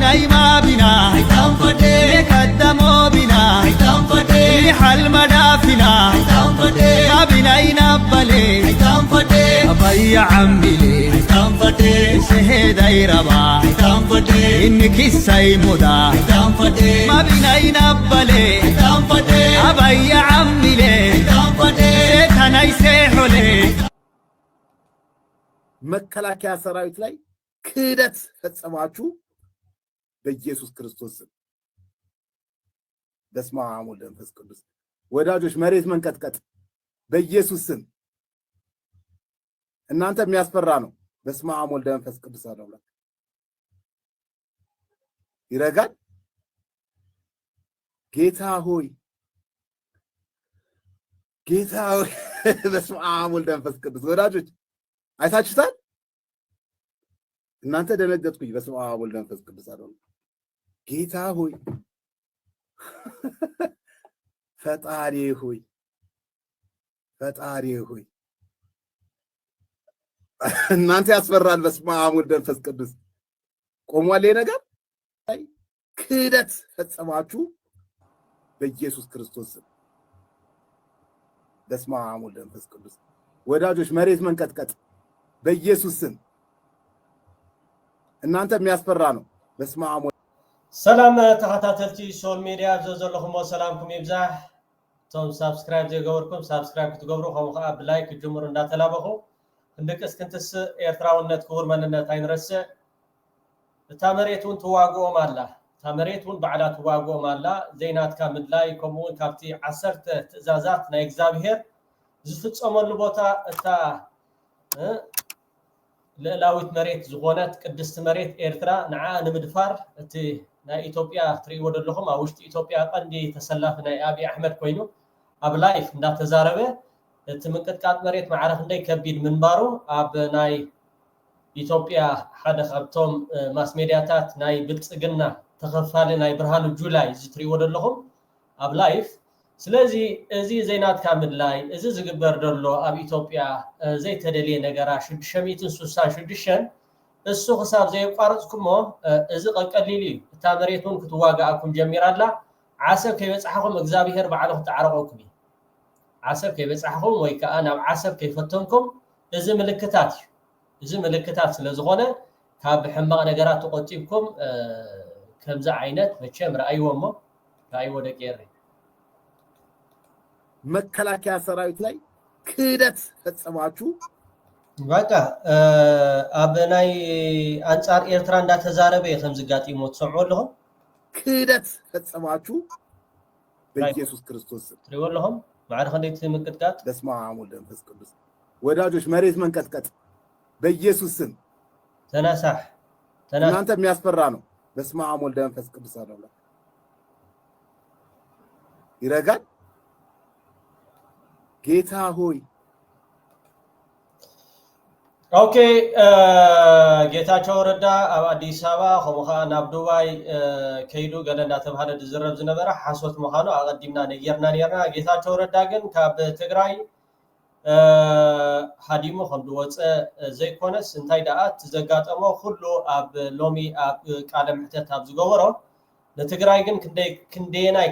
بناي ما بنا تنفدي قدمو بنا تنفدي حل مدافنا تنفدي ما بناي نبلي تنفدي أبي عمي تنفدي سهداي ربا تنفدي إنك السيمودا تنفدي ما بناي نبلي تنفدي أبي عمي تنفدي سيتناي سيحولي መከላከያ ሰራዊት ላይ ክህደት ፈጸማችሁ በኢየሱስ ክርስቶስ በስመ አብ ወወልድ ወመንፈስ ቅዱስ። ወዳጆች መሬት መንቀጥቀጥ በኢየሱስ ስም እናንተ የሚያስፈራ ነው። በስመ አብ ወወልድ ወመንፈስ ቅዱስ አለው ይረጋል። ጌታ ሆይ በስመ አብ ወወልድ ወመንፈስ ቅዱስ። ወዳጆች አይታችሁታል። እናንተ ደነገጥኩኝ። በስመ አብ ወወልድ ወመንፈስ ቅዱስ አለው ጌታ ሆይ ፈጣሪ ሆይ እናንተ ያስፈራል። በስመ አብ ወወልድ ወመንፈስ ቅዱስ ቆሟል። ነገር ክህደት ፈጸማችሁ በኢየሱስ ክርስቶስ በስመ አብ ወወልድ ወመንፈስ ቅዱስ። ወዳጆች መሬት መንቀጥቀጥ በኢየሱስ ስም እናንተ የሚያስፈራ ነው። በስመ አብ ሰላም ተኸታተልቲ ሶል ሚዲያ ዘለኹም ሰላምኩም ይብዛሕ። ቶም ሳብስክራይብ ዘይገበርኩም ሳብስክራይብ ክትገብሩ ከምኡ ከዓ ብላይክ ጅምሩ እንዳተላበኹ እንደቀስ ክንትስ ኤርትራውነት ክቡር መንነት ኣይንረስዕ። እታ መሬት እውን ትዋግኦም ኣላ እታ መሬት እውን ባዕላ ትዋግኦም ኣላ። ዘይናትካ ምድላይ ከምኡውን ካብቲ 10 ትእዛዛት ናይ እግዚኣብሔር ዝፍጸመሉ ቦታ እታ ልዕላዊት መሬት ዝኾነት ቅድስቲ መሬት ኤርትራ ንዓ ንምድፋር እቲ ናይ ኢትዮጵያ ትሪእዎ ዘለኹም ኣብ ውሽጢ ኢትዮጵያ ቀንዲ ተሰላፊ ናይ አብይ አሕመድ ኮይኑ ኣብ ላይፍ እንዳተዛረበ እቲ ምንቅጥቃጥ መሬት ማዕረ ክንደይ ከቢድ ምንባሩ ኣብ ናይ ኢትዮጵያ ሓደ ካብቶም ማስ ሜድያታት ናይ ብልጽግና ተኸፋሊ ናይ ብርሃኑ ጁላይ ዝትሪእዎ ዘለኹም ኣብ ላይፍ። ስለዚህ እዚ ዘይናትካ ምድላይ እዚ ዝግበር ዘሎ ኣብ ኢትዮጵያ ዘይተደልየ ነገራ 666 እሱ ክሳብ ዘይቋርጽኩሞ እዚ ቀቀሊል እዩ። እታ መሬቱን ክትዋጋኣኩም ጀሚራላ። ዓሰብ ከይበጽሐኹም እግዚአብሔር ባዕሉ ክትዓረቐኩም እዩ። ዓሰብ ከይበጽሐኹም ወይ ከዓ ናብ ዓሰብ ከይፈተንኩም እዚ ምልክታት እዩ። እዚ ምልክታት ስለ ዝኾነ ካብ ሕማቕ ነገራት ተቆጢብኩም ከምዛ ዓይነት መቸም ረአይዎሞ ረአይዎ ደቂር መከላከያ ሰራዊት ላይ ክህደት ፈጸማችሁ። በቃ ኣብ ናይ አንጻር ኤርትራ እንዳተዛረበ ከምዝጋጢሞ ትሰምዑ ኣለኹም። ክህደት ፈጸማችሁ በኢየሱስ ክርስቶስ ትሪእዎ ኣለኹም። ማዕረ ክንደይ ምንቅጥቃጥ በስመ አብ ወወልድ ወመንፈስ ቅዱስ። ወዳጆች መሬት መንቀጥቀጥ በኢየሱስ ስም ተነሳህ። እናንተ የሚያስፈራ ነው። በስመ አብ ወወልድ ወመንፈስ ቅዱስ አለው ይረጋል። ጌታ ሆይ ኦኬ። ጌታቸው ረዳ ኣብ አዲስ አበባ ከምኡ ከዓ ናብ ዱባይ ከይዱ ገለ እንዳተባሃለ ዝዝረብ ዝነበረ ሓሶት ምዃኑ ኣቐዲምና ነጌርና ነርና። ጌታቸው ረዳ ግን ካብ ትግራይ ሃዲሙ ከም ዝወፀ ዘይኮነስ እንታይ ደኣ ትዘጋጠሞ ኩሉ ኣብ ሎሚ ኣብ ቃለ ምሕተት ኣብ ዝገበሮ ለትግራይ ግን ክንደየናይ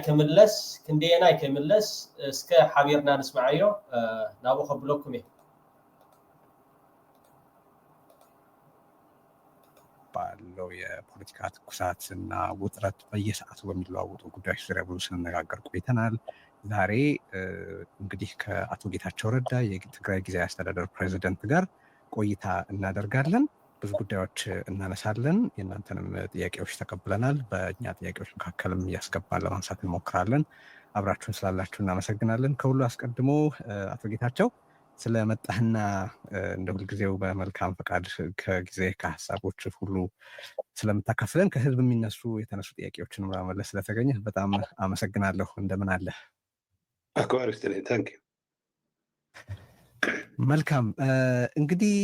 ክምለስ እስከ ሓቢርና ንስማዓዮ ናብኡ ከብለኩም እየ። ባለው የፖለቲካ ትኩሳትና ውጥረት በየሰዓቱ በሚለዋወጡ ጉዳዮች ዙሪያ ብዙ ስንነጋገር ቆይተናል። ዛሬ እንግዲህ ከአቶ ጌታቸው ረዳ የትግራይ ጊዜያዊ አስተዳደር ፕሬዝዳንት ጋር ቆይታ እናደርጋለን። ብዙ ጉዳዮች እናነሳለን። የእናንተንም ጥያቄዎች ተቀብለናል። በእኛ ጥያቄዎች መካከልም እያስገባን ለማንሳት እንሞክራለን። አብራችሁን ስላላችሁ እናመሰግናለን። ከሁሉ አስቀድሞ አቶ ጌታቸው ስለመጣህና እንደ ሁልጊዜው በመልካም ፈቃድ ከጊዜ ከሀሳቦች ሁሉ ስለምታካፍለን ከህዝብ የተነሱ ጥያቄዎችን ለመመለስ ስለተገኘህ በጣም አመሰግናለሁ። እንደምን አለ? መልካም። እንግዲህ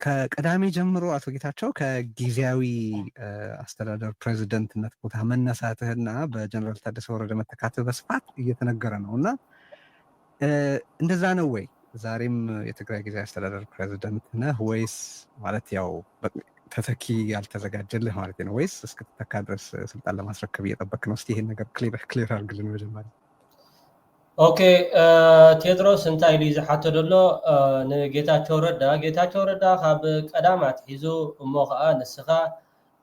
ከቀዳሚ ጀምሮ አቶ ጌታቸው ከጊዜያዊ አስተዳደር ፕሬዝዳንትነት ቦታ መነሳትህና በጀነራል ታደሰ ወረደ መተካትህ በስፋት እየተነገረ ነውና እንደዛ ነው ወይ? ዛሬም የትግራይ ጊዜያዊ አስተዳደር ፕሬዝዳንት ነህ ወይስ ማለት ያው ተተኪ ያልተዘጋጀልህ ማለት ነው ወይስ እስከተተካ ድረስ ስልጣን ለማስረከብ እየጠበቅ ነው? እስቲ ይሄን ነገር ክሊር አድርግልን መጀመሪያ። ኦኬ ቴድሮስ እንታይ ልዩ ዝሓቶ ደሎ ንጌታቸው ረዳ ካብ ቀዳማት ሒዙ እሞ ከዓ ንስኻ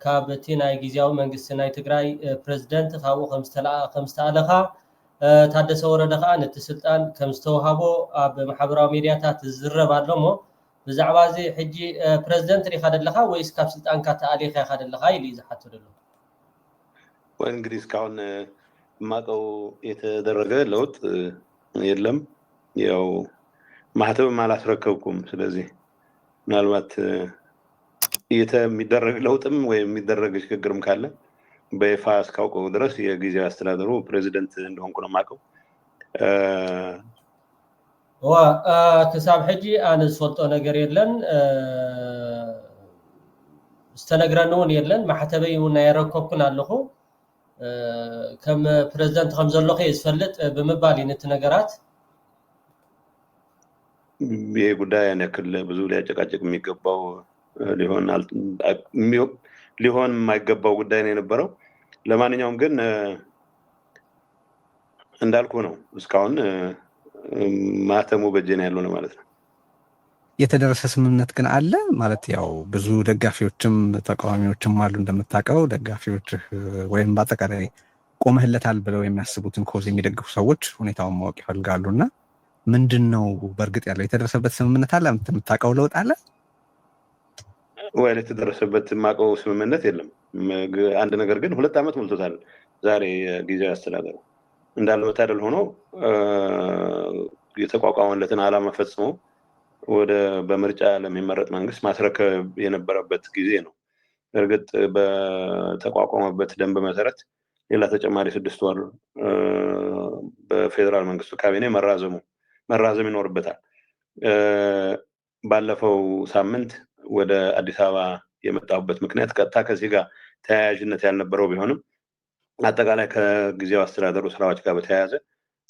ካብ እቲ ናይ ጊዜያዊ መንግስቲ ናይ ትግራይ ፕሬዝደንት ካብኡ ከም ዝተኣለኻ ታደሰ ወረደ ከዓ ነቲ ስልጣን ከም ዝተዋሃቦ ኣብ ማሕበራዊ ሚድያታት ዝዝረብ ኣሎ እሞ ብዛዕባ እዚ ሕጂ ፕሬዝደንት ሪኻ ደለኻ ወይስ ካብ ስልጣንካ ተኣሊኻ ኢኻ ደለኻ ኢሉ እዩ ዝሓቶ ደሎ። ወይ እንግዲህ እስካሁን ማቀው የተደረገ ለውጥ የለም። ያው ማህተብም አላስረከብኩም። ስለዚህ ምናልባት የሚደረግ ለውጥም ወይም የሚደረግ ሽግግርም ካለ በይፋ እስካውቀው ድረስ የጊዜያዊ አስተዳደሩ ፕሬዝደንት እንደሆንኩ ነው የማውቀው። ክሳብ ሕጂ ኣነ ዝፈልጦ ነገር የለን ዝተነግረኒ እውን የለን ማሕተበይ እውን ኣይረከብኩን ኣለኹ ከም ፕሬዝደንት ከም ዘለኹ ዝፈልጥ ብምባል ነቲ ነገራት ይሄ ጉዳይ ያን ያክል ብዙ ሊያጨቃጭቅ የሚገባው ሊሆን የማይገባው ጉዳይ ነው የነበረው። ለማንኛውም ግን እንዳልኩ ነው እስካሁን ማተሙ በእጄ ነው ያለው ማለት ነው። የተደረሰ ስምምነት ግን አለ ማለት ያው ብዙ ደጋፊዎችም ተቃዋሚዎችም አሉ እንደምታውቀው ደጋፊዎች ወይም በአጠቃላይ ቆመህለታል ብለው የሚያስቡትን ኮዝ የሚደግፉ ሰዎች ሁኔታውን ማወቅ ይፈልጋሉና ምንድነው በእርግጥ ያለው የተደረሰበት ስምምነት አለ? የምታውቀው ለውጥ አለ ወይ? የተደረሰበት ማቀው ስምምነት የለም። አንድ ነገር ግን 2 ዓመት ሞልቶታል ዛሬ ጊዜያዊ አስተዳደሩ እንዳልመታደል ሆኖ የተቋቋመለትን ዓላማ ፈጽሞ ወደ በምርጫ ለሚመረጥ መንግስት ማስረከብ የነበረበት ጊዜ ነው። እርግጥ በተቋቋመበት ደንብ መሰረት ሌላ ተጨማሪ 6 ወር በፌደራል መንግስቱ ካቢኔ መራዘም ይኖርበታል። ባለፈው ሳምንት ወደ አዲስ አበባ የመጣሁበት ምክንያት ቀጥታ ከዚህ ጋር ተያያዥነት ያልነበረው ቢሆንም አጠቃላይ ከጊዜያዊ አስተዳደሩ ስራዎች ጋር በተያያዘ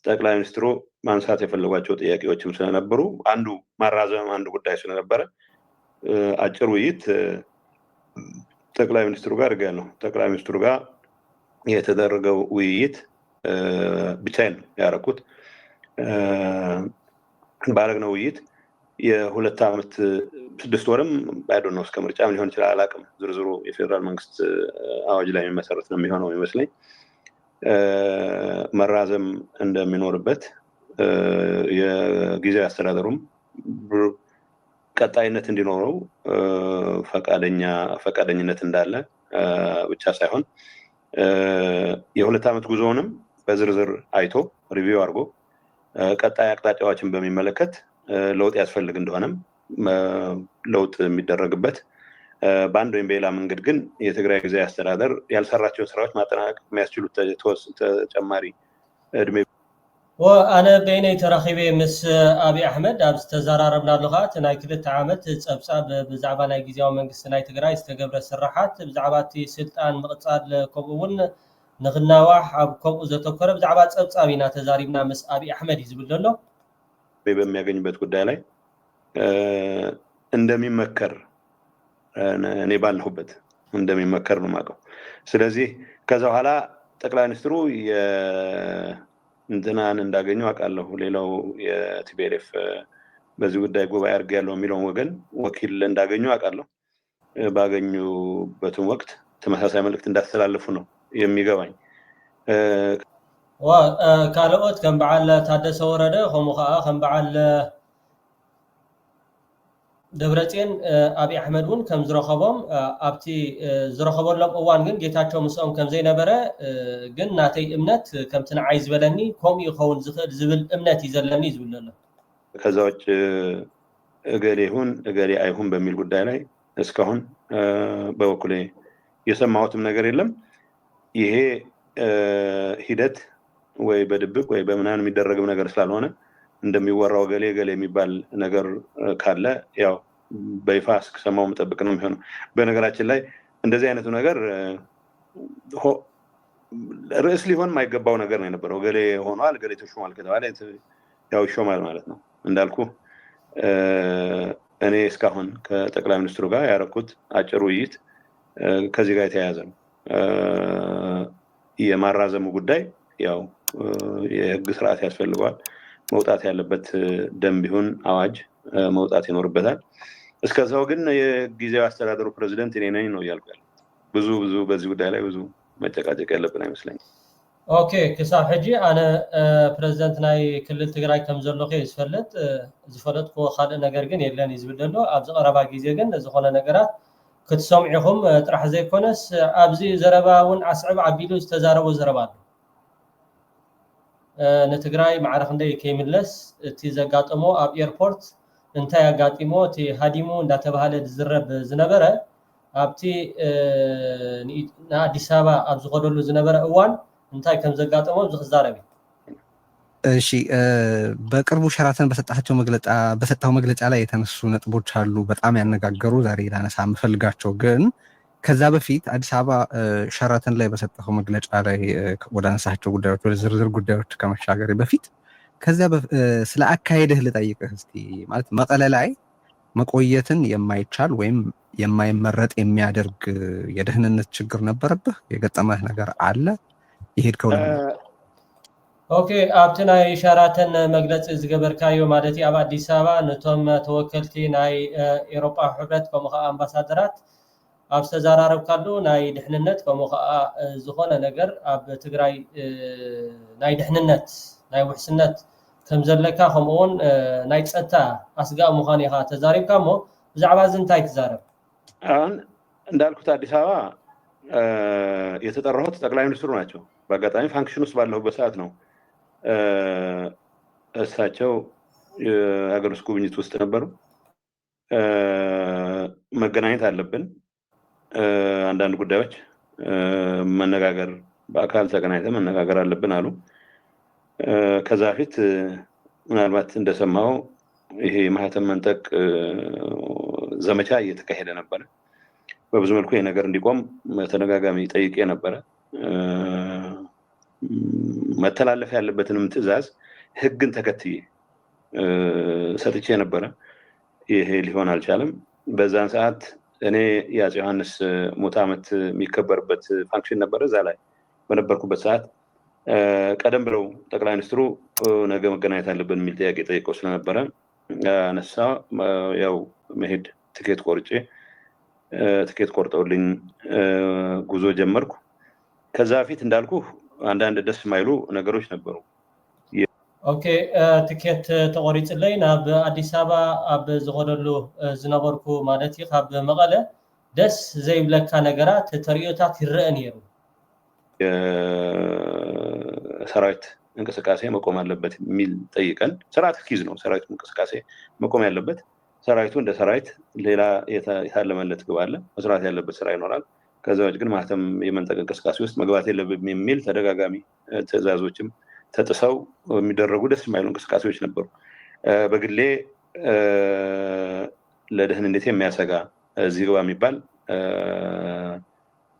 ጠቅላይ ሚኒስትሩ ማንሳት የፈለጓቸው ጥያቄዎችም ስለነበሩ አንዱ ማራዘም አንዱ ጉዳይ ስለነበረ አጭር ውይይት ጠቅላይ ሚኒስትሩ ጋር አድርጋለሁ። ጠቅላይ ሚኒስትሩ ጋር የተደረገው ውይይት ብቻዬን ያደረኩት ባረግነው ውይይት የ2 ዓመት 6 ወርም ባይዶን ነው እስከ ምርጫም ሊሆን ይችላል አላውቅም። ዝርዝሩ የፌደራል መንግስት አዋጅ ላይ የሚመሰረት ነው የሚሆነው ይመስለኝ መራዘም እንደሚኖርበት የጊዜያዊ አስተዳደሩም ቀጣይነት እንዲኖረው ፈቃደኝነት እንዳለ ብቻ ሳይሆን የ2 ዓመት ጉዞውንም በዝርዝር አይቶ ሪቪው አድርጎ ቀጣይ አቅጣጫዎችን በሚመለከት ለውጥ ያስፈልግ እንደሆነም ለውጥ የሚደረግበት በአንድ ወይም በሌላ መንገድ ግን የትግራይ ጊዜያዊ አስተዳደር ያልሰራቸውን ስራዎች ማጠናቀቅ የሚያስችሉ ተጨማሪ እድሜ ወአነ በይነይ ተራኺበ ምስ አብይ አሕመድ ኣብ ዝተዘራረብናሉ ከዓ እቲ ናይ 2 ዓመት ፀብፃብ ብዛዕባ ናይ ጊዜያዊ መንግስቲ ናይ ትግራይ ዝተገብረ ስራሓት ብዛዕባ እቲ ስልጣን ምቕፃል ከምኡ እውን ንኽናዋሕ ኣብ ከምኡ ዘተኮረ ብዛዕባ ፀብፃብ ኢና ተዛሪብና ምስ አብይ አሕመድ እዩ ዝብል ዘሎ በሚያገኝበት ጉዳይ ላይ እንደሚመከር እኔ ባልሁበት እንደሚመከር ነው የማውቀው። ስለዚህ ከዛ በኋላ ጠቅላይ ሚኒስትሩ እንትናን እንዳገኘው አውቃለሁ። ሌላው የቲቢኤልኤፍ በዚህ ጉዳይ ጉባኤ አድርገ ያለው የሚለውን ወገን ወኪል እንዳገኘው አውቃለሁ። ባገኙበትም ወቅት ተመሳሳይ መልእክት እንዳስተላለፉ ነው የሚገባኝ። ካልኦት ከም በዓል ታደሰ ወረደ ከምኡ ከዓ ከም በዓል ደብረጽዮን አብይ አሕመድ እውን ከም ዝረኸቦም ኣብቲ ዝረኸበሎም እዋን ግን ጌታቸው ምስኦም ከም ዘይነበረ ግን ናተይ እምነት ከምቲ ንዓይ ዝበለኒ ከምኡ ይኸውን ዝኽእል ዝብል እምነት እዩ ዘለኒ ዝብል ኣሎ። ከዛ ውጭ እገሌ ይሁን እገሌ አይሁን በሚል ጉዳይ ላይ እስካሁን በበኩሌ የሰማሁትም ነገር የለም። ይሄ ሂደት ወይ በድብቅ ወይ በምናምን የሚደረግም ነገር ስላልሆነ እንደሚወራው ገሌ የሚባል ነገር ካለ ያው በይፋ እስከሰማው መጠበቅ ነው የሚሆነው። በነገራችን ላይ እንደዚህ አይነቱ ነገር ርዕስ ሊሆን የማይገባው ነገር ነው የነበረው። ገሌ ሆኗል ገሌ ተሾሟል ከተባለ ያው ይሾማል ማለት ነው። እንዳልኩ እኔ እስካሁን ከጠቅላይ ሚኒስትሩ ጋር ያረኩት አጭር ውይይት ከዚህ ጋር የተያያዘ ነው። የማራዘሙ ጉዳይ ያው የህግ ስርዓት ያስፈልገዋል። መውጣት ያለበት ደንብ ይሁን አዋጅ መውጣት ይኖርበታል። እስከዛው ግን የጊዜያዊ አስተዳደሩ ፕሬዝዳንት እኔ ነኝ ነው ያልኩት። ብዙ በዚህ ጉዳይ ላይ ብዙ መጨቃጨቅ ያለብን አይመስለኝም። ኦኬ ክሳብ ሕጂ ኣነ ፕሬዝዳንት ናይ ክልል ትግራይ ከም ዘለኹ ዝፈልጥ ዝፈለጥኩ ካልእ ነገር ግን የለን እዩ ዝብል ዘሎ። ኣብዚ ቀረባ ግዜ ግን ዝኾነ ነገራት ክትሰምዑኹም ጥራሕ ዘይኮነስ ኣብዚ ዘረባ እውን ኣስዕብ ዓቢሉ ዝተዛረቡ ዘረባ ኣሎ። ንትግራይ ማዕረ ክንደይ ከይምለስ እቲ ዘጋጠሞ ኣብ ኤርፖርት እንታይ ኣጋጢሞ እቲ ሃዲሙ እንዳተባሃለ ዝዝረብ ዝነበረ ኣብቲ ንኣዲስ አበባ ኣብ ዝኸደሉ ዝነበረ እዋን እንታይ ከም ዘጋጠሞ ዝኽዛረብ እሺ በቅርቡ ሸራተን በሰጣው መግለጫ ላይ የተነሱ ነጥቦች አሉ በጣም ያነጋገሩ ዛሬ ላነሳ የምፈልጋቸው። ግን ከዛ በፊት አዲስ አበባ ሸራተን ላይ በሰጠው መግለጫ ላይ ወደ አነሳቸው ጉዳዮች ወደ ዝርዝር ጉዳዮች ከመሻገሬ በፊት ከዛ ስለ አካሄድህ ልጠይቅህ እስቲ። ማለት መቀለ ላይ መቆየትን የማይቻል ወይም የማይመረጥ የሚያደርግ የደህንነት ችግር ነበረብህ? የገጠመህ ነገር አለ? ይሄድከው ኦኬ ኣብቲ ናይ ሸራተን መግለፂ ዝገበርካዮ ማለት ኣብ አዲስ አበባ ነቶም ተወከልቲ ናይ ኤሮጳ ሕብረት ከምኡ ከዓ ኣምባሳደራት ኣብ ዝተዘራረብካሉ ናይ ድሕንነት ከምኡ ከዓ ዝኾነ ነገር ኣብ ትግራይ ናይ ድሕንነት ናይ ውሕስነት ከም ዘለካ ከምኡውን ናይ ፀጥታ ኣስጋእ ምዃኑ ኢኻ ተዛሪብካ እሞ ብዛዕባ እዚ እንታይ ትዛረብ? አሁን እንዳልኩት አዲስ አበባ የተጠራሁት ጠቅላይ ሚኒስትሩ ናቸው። በአጋጣሚ ፋንክሽን ውስጥ ባለሁበት ሰዓት ነው እሳቸው የሀገር ውስጥ ጉብኝት ውስጥ ነበሩ። መገናኘት አለብን፣ አንዳንድ ጉዳዮች መነጋገር በአካል ተገናኝተን መነጋገር አለብን አሉ። ከዛ በፊት ምናልባት እንደሰማው ይሄ ማህተም መንጠቅ ዘመቻ እየተካሄደ ነበረ። በብዙ መልኩ ይሄ ነገር እንዲቆም ተደጋጋሚ ጠይቄ ነበረ። መተላለፍ ያለበትንም ትዕዛዝ ህግን ተከትዬ ሰጥቼ ነበረ። ይሄ ሊሆን አልቻለም። በዛን ሰዓት እኔ የአፄ ዮሐንስ ሞት ዓመት የሚከበርበት ፋንክሽን ነበረ። እዛ ላይ በነበርኩበት ሰዓት ቀደም ብለው ጠቅላይ ሚኒስትሩ ነገ መገናኘት አለብን የሚል ጥያቄ ጠይቀው ስለነበረ አነሳ። ያው መሄድ ትኬት ቆርጠውልኝ ጉዞ ጀመርኩ። ከዛ በፊት እንዳልኩ አንዳንድ ደስ የማይሉ ነገሮች ነበሩ። ኦኬ ትኬት ተቆሪፅለይ ናብ አዲስ አበባ ኣብ ዝኸደሉ ዝነበርኩ ማለት እዩ። ካብ መቐለ ደስ ዘይብለካ ነገራት ተሪዮታት ይረአ ነይሩ። ሰራዊት እንቅስቃሴ መቆም አለበት የሚል ጠይቀን፣ ስርዓት ኪዝ ነው ሰራዊት እንቅስቃሴ መቆም ያለበት። ሰራዊቱ እንደ ሰራዊት ሌላ የታለመለት ግብ አለ፣ መስራት ያለበት ስራ ይኖራል። ከዛ ውጭ ግን ማህተም የመንጠቅ እንቅስቃሴ ውስጥ መግባት የለብንም የሚል ተደጋጋሚ ትዕዛዞችም ተጥሰው የሚደረጉ ደስ የማይሉ እንቅስቃሴዎች ነበሩ። በግሌ ለደህንነቴ የሚያሰጋ እዚህ ግባ የሚባል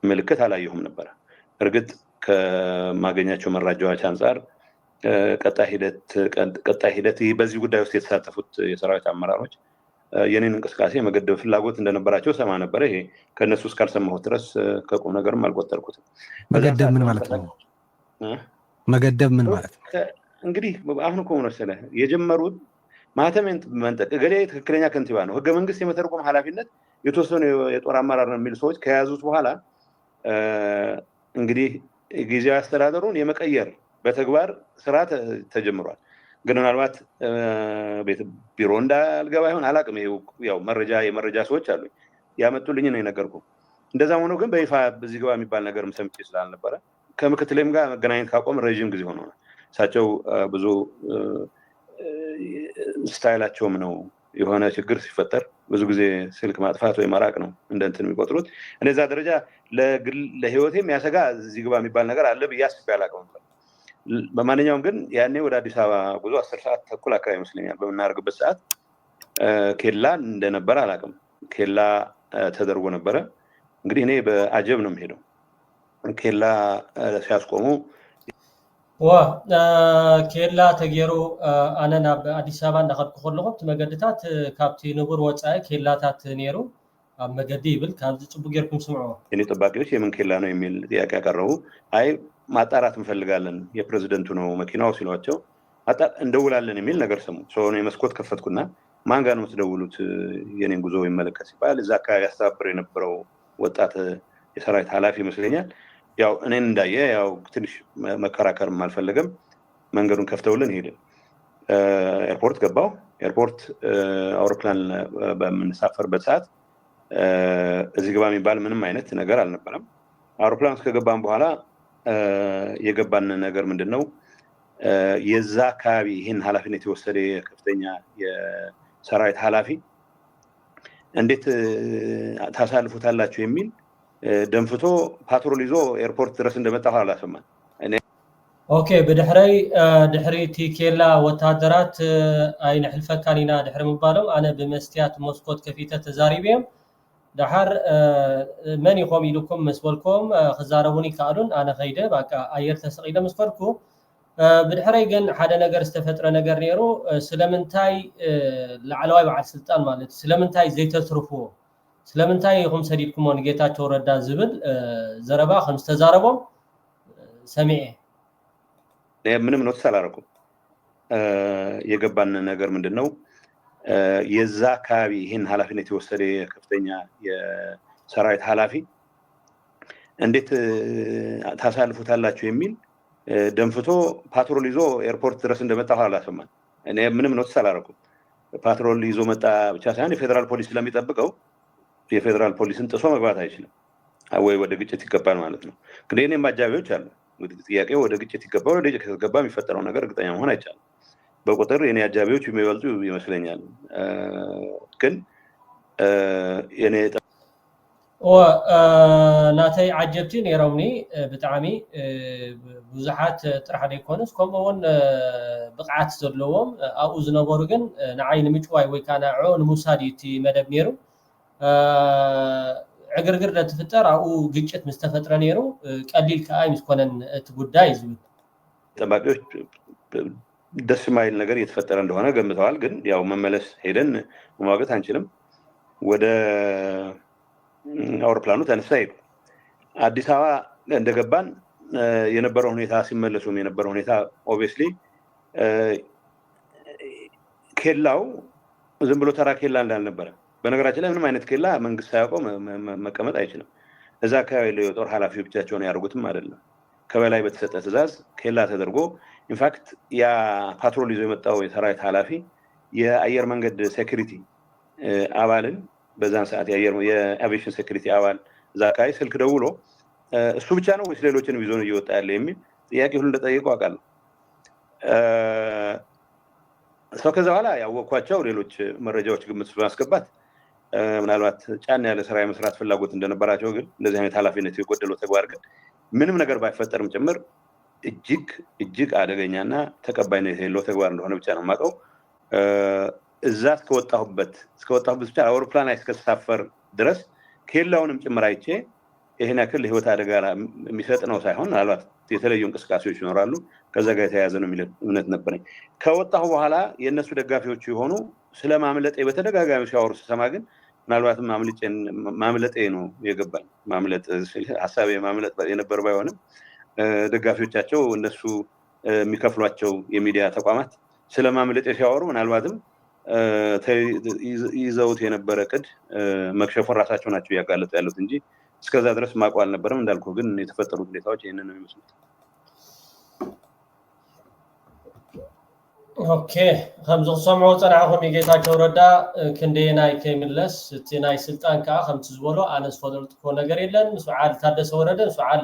ምልክት አላየሁም ነበረ። እርግጥ ከማገኛቸው መረጃዎች አንጻር ቀጣይ ሂደት በዚህ ጉዳይ ውስጥ የተሳተፉት የሰራዊት አመራሮች የኔን እንቅስቃሴ መገደብ ፍላጎት እንደነበራቸው ሰማ ነበረ። ይሄ ከነሱ እስካልሰማሁት ድረስ ከቁም ነገርም አልቆጠርኩትም። መገደብ ምን ማለት ነው? መገደብ ምን ማለት ነው? እንግዲህ አሁን እኮ መሰለህ የጀመሩት ማህተም መንጠቅ እገሌ ትክክለኛ ከንቲባ ነው፣ ህገ መንግስት የመተርጎም ኃላፊነት የተወሰኑ የጦር አመራር ነው የሚሉ ሰዎች ከያዙት በኋላ እንግዲህ ጊዜያዊ አስተዳደሩን የመቀየር በተግባር ስራ ተጀምሯል። ግን ምናልባት ቢሮ እንዳልገባ ይሆን አላውቅም። ያው የመረጃ ሰዎች አሉ ያመጡልኝ ነው የነገርኩህ። እንደዛም ሆኖ ግን በይፋ በዚህ ግባ የሚባል ነገር ሰምቼ ስላልነበረ ከምክትሌም ጋር መገናኘት ካቆም ረዥም ጊዜ ሆኖ እሳቸው ብዙ ስታይላቸውም ነው የሆነ ችግር ሲፈጠር ብዙ ጊዜ ስልክ ማጥፋት ወይ መራቅ ነው እንደ እንትን የሚቆጥሩት። እንደዛ ደረጃ ለህይወቴ የሚያሰጋ እዚህ ግባ የሚባል ነገር አለ ብዬ አስቤ አላውቅም። በማንኛውም ግን ያኔ ወደ አዲስ አበባ ጉዞ 10 ሰዓት ተኩል አካባቢ ይመስለኛል በምናደርግበት ሰዓት ኬላ እንደነበረ አላውቅም። ኬላ ተደርጎ ነበረ። እንግዲህ እኔ በአጀብ ነው የምሄደው። ኬላ ሲያስቆሙ كيلا تجيرو أنا ناب أديس أبان دخل كخلهم تمجدتات كابتي نبور واتساي كيلا تات نيرو مجدي بال كان تبغيركم سمعوا. يعني تباكيوش يمكن كيلا نو يميل ديا كأكره هاي ما تعرف مفلقالن يا بريزيدنتونو مكيناو سيلواتشو حتى ندول على يميل نقرسمو سو نمسكوت كفت كنا ما كانوا متدولوت يعني جزء من ملك سيبال زكاة يستابر ينبرو وطات يسرعت حلافي مسلينيا ያው እኔ እንዳየ ያው ትንሽ መከራከር ማልፈልግም መንገዱን ከፍተውልን ሄድን ኤርፖርት ገባው ኤርፖርት አውሮፕላን በመንሳፈርበት ሰዓት እዚህ ግባ የሚባል ምንም አይነት ነገር አልነበረም አውሮፕላን ከገባን በኋላ የገባን ነገር ምንድነው የዛ አካባቢ ይሄን ኃላፊነት የወሰደ ከፍተኛ የሰራዊት ኃላፊ እንዴት ታሳልፉታላችሁ የሚል دنفتو باتروليزو ايربورت درس እንደመጣው አላሰማን እኔ ኦኬ በድህራይ ድህሪ ቲኬላ ወታደራት አይን ህልፈካኒና ድህር ምባለው አነ በመስቲያት ሞስኮት ከፊተ ተዛሪቤም دحر من يقوم يلكم مسولكم خزاروني كادون انا خيده بقى اير تسقيده مسفركو بدحري ግን ሓደ ነገር ዝተፈጥረ ነገር ነይሩ ስለምንታይ ለዓለዋይ በዓል ስልጣን ማለት ስለምንታይ ዘይተትርፉ ስለምንታይ ይሁን ሰዲድኩም ወን ጌታቸው ረዳ ዝብል ዘረባ خمس ተዛረቦም ሰሚኤ ምንም ነው ተሳላረኩም የገባን ነገር ምንድነው የዛ አካባቢ ይሄን ኃላፊነት የወሰደ ከፍተኛ የሰራዊት ኃላፊ እንዴት ታሳልፉታላችሁ የሚል ደንፍቶ ፓትሮል ይዞ ኤርፖርት ድረስ እንደመጣው አላሰማን እኔ ምንም ነው ተሳላረኩም ፓትሮል ይዞ መጣ ብቻ ሳይሆን የፌደራል ፖሊስ ስለሚጠብቀው የፌደራል ፖሊስን ጥሶ መግባት አይችልም ወይ ወደ ግጭት ይገባል ማለት ነው ግን እኔ ማጃቢዎች አሉ ወደ ጥያቄው ወደ ግጭት ይገባል ወደ ግጭት ከገባ የሚፈጠረው ነገር እርግጠኛ መሆን አይቻልም በቁጥር የኔ አጃቢዎች የሚበልጡ ይመስለኛል ግን የኔ ናተይ ዓጀብቲ ነይሮምኒ ብጣዕሚ ብዙሓት ጥራሕ ደይኮኑስ ከምኡውን ብቕዓት ዘለዎም ኣብኡ ዝነበሩ ግን ንዓይ ንምጭዋይ ወይ ከዓ ንዕዑ ንምውሳድ እቲ መደብ ነይሩ ዕግርግር ለተፈጠረ ኣብኡ ግጭት ምስተፈጥረ ነይሩ ቀሊል ከዓ ይምስኮነን እቲ ጉዳይ ዝብል ጠባቂዎች ደስ ማይል ነገር እየተፈጠረ እንደሆነ ገምተዋል ግን ያው መመለስ ሄደን ማዋገት አንችልም ወደ አውሮፕላኑ ተነሳ ሄዱ አዲስ አበባ እንደገባን የነበረው ሁኔታ ሲመለሱም የነበረው ሁኔታ ኦብቪየስሊ ኬላው ዝም ብሎ ተራ ኬላ እንዳልነበረ በነገራችን ላይ ምንም አይነት ኬላ መንግስት ሳያውቀው መቀመጥ አይችልም እዛ አካባቢ ላይ የጦር ኃላፊዎች ብቻቸውን ያርጉትም አይደለም ከበላይ በተሰጠ ትዕዛዝ ኬላ ተደርጎ ኢንፋክት ያ ፓትሮል ይዞ የመጣው የሰራዊት ኃላፊ የአየር መንገድ ሴኩሪቲ አባልን በዛን ሰዓት የአቪዬሽን ሴኩሪቲ አባል ዛካይ ስልክ ደውሎ እሱ ብቻ ነው ወይስ ሌሎችንም ይዞ ነው እየወጣ ያለ የሚል ጥያቄ ሁሉ እንደጠየቀው አቃል ሰው ከዛ በኋላ ያወቋቸው ሌሎች መረጃዎች ግምት በማስገባት ምናልባት ጫን ያለ ስራ የመስራት ፍላጎት እንደነበራቸው ግን እንደዚህ አይነት ኃላፊነት የጎደለው ተግባር ግን ምንም ነገር ባይፈጠርም ጭምር እጅግ አደገኛና ተቀባይነት የሌለው ተግባር እንደሆነ ብቻ ነው ማቀው እዛ እስከወጣሁበት ብቻ አውሮፕላን ላይ እስከተሳፈር ድረስ ኬላውንም ጭምር አይቼ ይሄን ያክል ህይወት አደጋ የሚሰጥ ነው ሳይሆን ምናልባት የተለዩ እንቅስቃሴዎች ይኖራሉ ከዛ ጋር የተያያዘ ነው የሚል እምነት ነበረኝ ከወጣሁ በኋላ የነሱ ደጋፊዎች የሆኑ ስለማምለጤ በተደጋጋሚ ሲያወሩ ሰማ ግን ምናልባትም ማምለጤ ነው የገባኝ ማምለጥ ሐሳቤ ማምለጥ የነበር ባይሆንም ደጋፊዎቻቸው እነሱ የሚከፍሏቸው የሚዲያ ተቋማት ስለማምለጤ ሲያወሩ ምናልባትም ይዘውት የነበረ ቅድ መክሸፉን ራሳቸው ናቸው ያጋለጡ ያሉት እንጂ እስከዛ ድረስ ማቋል ነበርም እንዳልኩ ግን የተፈጠሩት ሁኔታዎች ይሄንን ነው የሚመስሉት ኦኬ ከምዚ ሰምዑ ፀናዕኹም ጌታቸው ረዳ ክንደየናይ ከይምለስ እቲ ናይ ስልጣን ከዓ ከምቲ ዝበሎ ኣነ ዝፈልጥኮ ነገር የለን ምስ በዓል ታደሰ ወረደ ምስ በዓል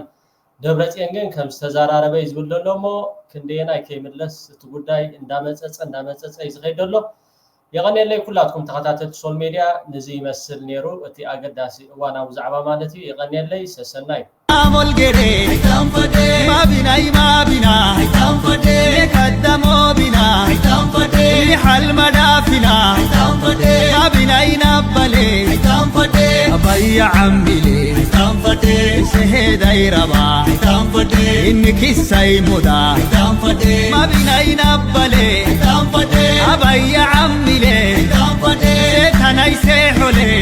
ደብረፅዮን ግን ከም ዝተዘራረበ ዝብል ዘሎ እሞ ክንደየናይ ከይምለስ እቲ ጉዳይ እንዳመፀፀ ዝኸይድ ዘሎ የቀኒየለይ ኩላትኩም ተኸታተልቲ ሶል ሜድያ ነዚ ይመስል ነይሩ እቲ ኣገዳሲ እዋናዊ ዛዕባ ማለት እዩ የቀኒየለይ ሰሰናይ አሞልጌዴ አይታንፈዴ ማቢና አይታንፈዴ ከደሞ ቢና አይታንፈዴ ሐልመዳፊና አይታንፈዴ ማቢና ይናበሌ አይታንፈዴ አባያ ዓሚሌ አይታንፈዴ fade seheda iraba itam fade inniki sai moda itam fade mabina inabale itam fade abaya ammile itam fade tanai se hole